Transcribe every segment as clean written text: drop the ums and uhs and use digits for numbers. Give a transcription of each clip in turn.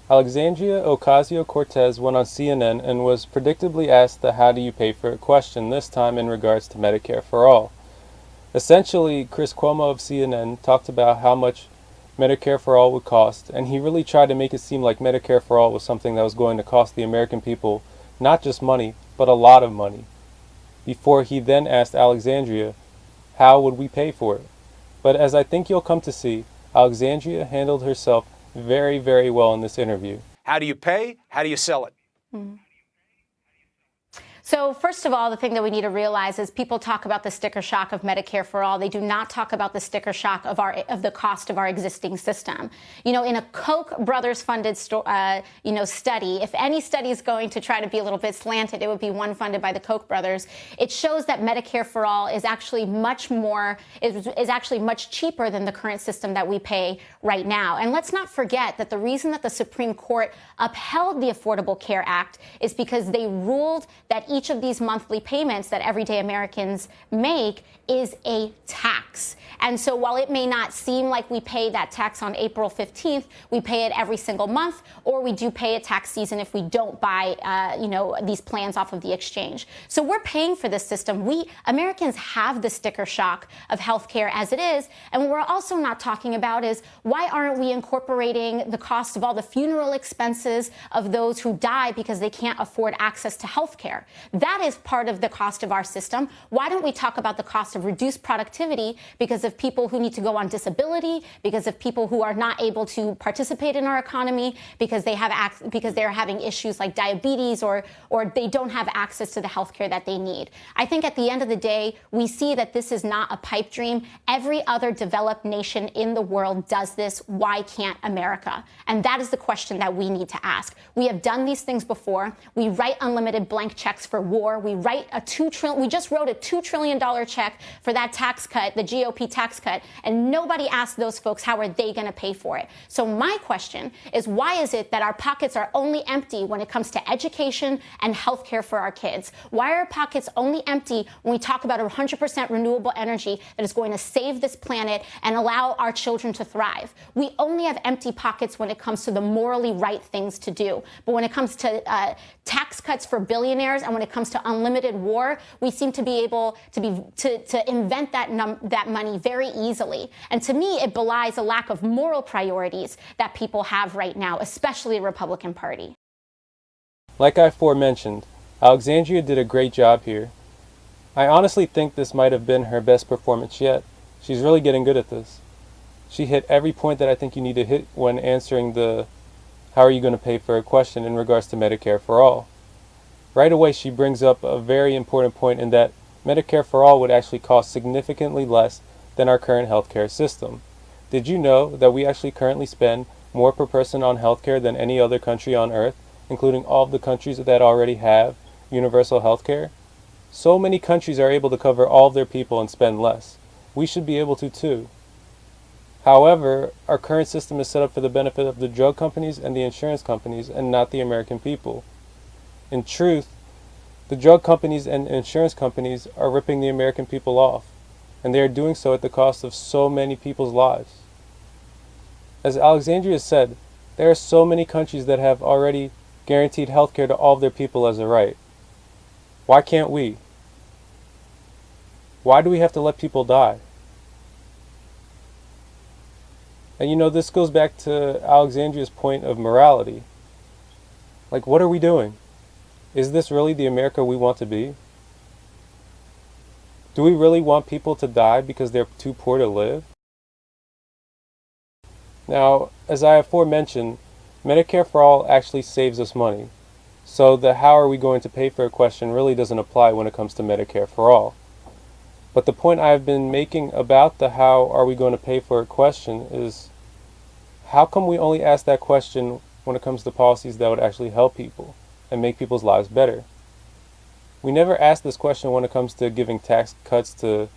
Alexandria Ocasio Cortez went on CNN and was predictably asked the "how do you pay for it" question, this time in regards to Medicare for all. Essentially, Chris Cuomo of CNN talked about how much Medicare for all would cost, and he really tried to make it seem like Medicare for all was something that was going to cost the American people not just money, but a lot of money, before he then asked Alexandria, how would we pay for it? But as I think you'll come to see, Alexandria handled herself very, very well in this interview. How do you pay? How do you sell it? So first of all, the thing that we need to realize is people talk about the sticker shock of Medicare for all. They do not talk about the sticker shock of the cost of our existing system. You know, in a Koch brothers funded study, if any study is going to try to be a little bit slanted, it would be one funded by the Koch brothers. It shows that Medicare for all is actually much cheaper than the current system that we pay right now. And let's not forget that the reason that the Supreme Court upheld the Affordable Care Act is because they ruled that each of these monthly payments that everyday Americans make is a tax. And so while it may not seem like we pay that tax on April 15th, we pay it every single month, or we do pay a tax season if we don't buy, these plans off of the exchange. So we're paying for this system. We Americans have the sticker shock of healthcare as it is. And what we're also not talking about is why aren't we incorporating the cost of all the funeral expenses of those who die because they can't afford access to healthcare? That is part of the cost of our system. Why don't we talk about the cost of reduced productivity because of people who need to go on disability, because of people who are not able to participate in our economy, because they're having issues like diabetes or they don't have access to the healthcare that they need. I think at the end of the day, we see that this is not a pipe dream. Every other developed nation in the world does this. Why can't America? And that is the question that we need to ask. We have done these things before. We write unlimited blank checks for war. We just wrote a $2 trillion check for that tax cut, the GOP tax cut, and nobody asked those folks how are they going to pay for it. So my question is, why is it that our pockets are only empty when it comes to education and healthcare for our kids? Why are our pockets only empty when we talk about 100% renewable energy that is going to save this planet and allow our children to thrive? We only have empty pockets when it comes to the morally right things to do. But when it comes to tax cuts for billionaires and when it comes to unlimited war, we seem to be able to invent that money very easily. And to me, it belies a lack of moral priorities that people have right now, especially the Republican Party. Like I aforementioned, Alexandria did a great job here. I honestly think this might have been her best performance yet. She's really getting good at this. She hit every point that I think you need to hit when answering the "how are you going to pay for a" question in regards to Medicare for all. Right away, she brings up a very important point in that Medicare for all would actually cost significantly less than our current healthcare system. Did you know that we actually currently spend more per person on healthcare than any other country on earth, including all of the countries that already have universal healthcare? So many countries are able to cover all of their people and spend less. We should be able to too. However, our current system is set up for the benefit of the drug companies and the insurance companies and not the American people. In truth, the drug companies and insurance companies are ripping the American people off, and they are doing so at the cost of so many people's lives. As Alexandria said, there are so many countries that have already guaranteed healthcare to all of their people as a right. Why can't we? Why do we have to let people die? And this goes back to Alexandria's point of morality. Like, what are we doing? Is this really the America we want to be? Do we really want people to die because they're too poor to live? Now, as I aforementioned, Medicare for all actually saves us money. So the "how are we going to pay for a" question really doesn't apply when it comes to Medicare for all. But the point I've been making about the "how are we going to pay for a" question is, how come we only ask that question when it comes to policies that would actually help people and make people's lives better? We never ask this question when it comes to giving tax cuts to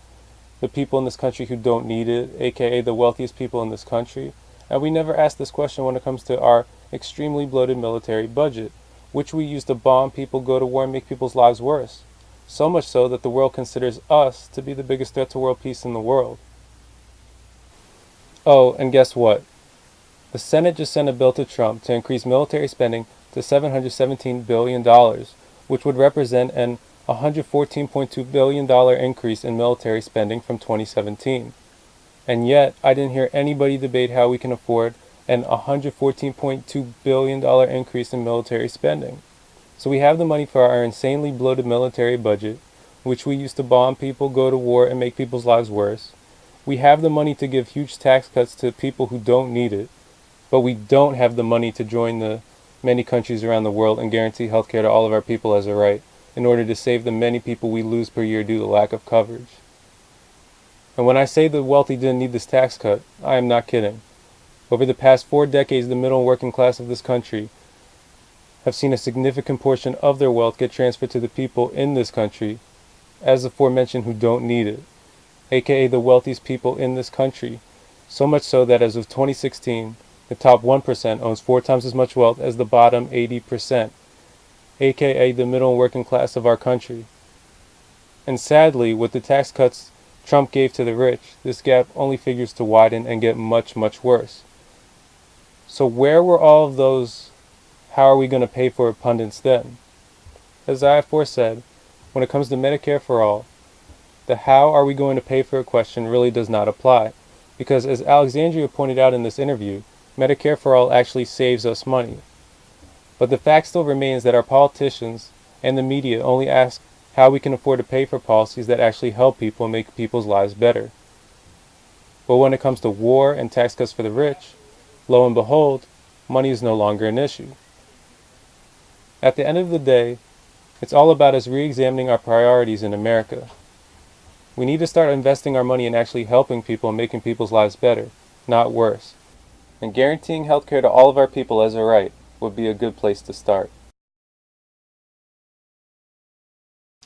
the people in this country who don't need it, aka the wealthiest people in this country. And we never ask this question when it comes to our extremely bloated military budget, which we use to bomb people, go to war, and make people's lives worse. So much so that the world considers us to be the biggest threat to world peace in the world. Oh, and guess what? The Senate just sent a bill to Trump to increase military spending to $717 billion, which would represent an $114.2 billion increase in military spending from 2017. And yet, I didn't hear anybody debate how we can afford an $114.2 billion increase in military spending. So we have the money for our insanely bloated military budget, which we use to bomb people, go to war, and make people's lives worse. We have the money to give huge tax cuts to people who don't need it, but we don't have the money to join the many countries around the world and guarantee healthcare to all of our people as a right, in order to save the many people we lose per year due to lack of coverage. And when I say the wealthy didn't need this tax cut, I am not kidding. Over the past 4 decades, the middle and working class of this country have seen a significant portion of their wealth get transferred to the people in this country, as aforementioned, who don't need it, aka the wealthiest people in this country, so much so that as of 2016, the top 1% owns 4 times as much wealth as the bottom 80%, aka the middle and working class of our country. And sadly, with the tax cuts Trump gave to the rich, this gap only figures to widen and get much, much worse. So where were all of those "how are we going to pay for it" pundits then? As I aforesaid, when it comes to Medicare for all, the "how are we going to pay for it" question really does not apply, because as Alexandria pointed out in this interview, Medicare for all actually saves us money. But the fact still remains that our politicians and the media only ask how we can afford to pay for policies that actually help people and make people's lives better. But when it comes to war and tax cuts for the rich, lo and behold, money is no longer an issue. At the end of the day, it's all about us re-examining our priorities in America. We need to start investing our money in actually helping people and making people's lives better, not worse. And guaranteeing healthcare to all of our people as a right would be a good place to start.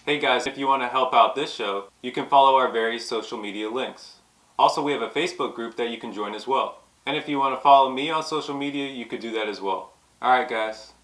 Hey guys, if you want to help out this show, you can follow our various social media links. Also, we have a Facebook group that you can join as well. And if you want to follow me on social media, you could do that as well. Alright guys.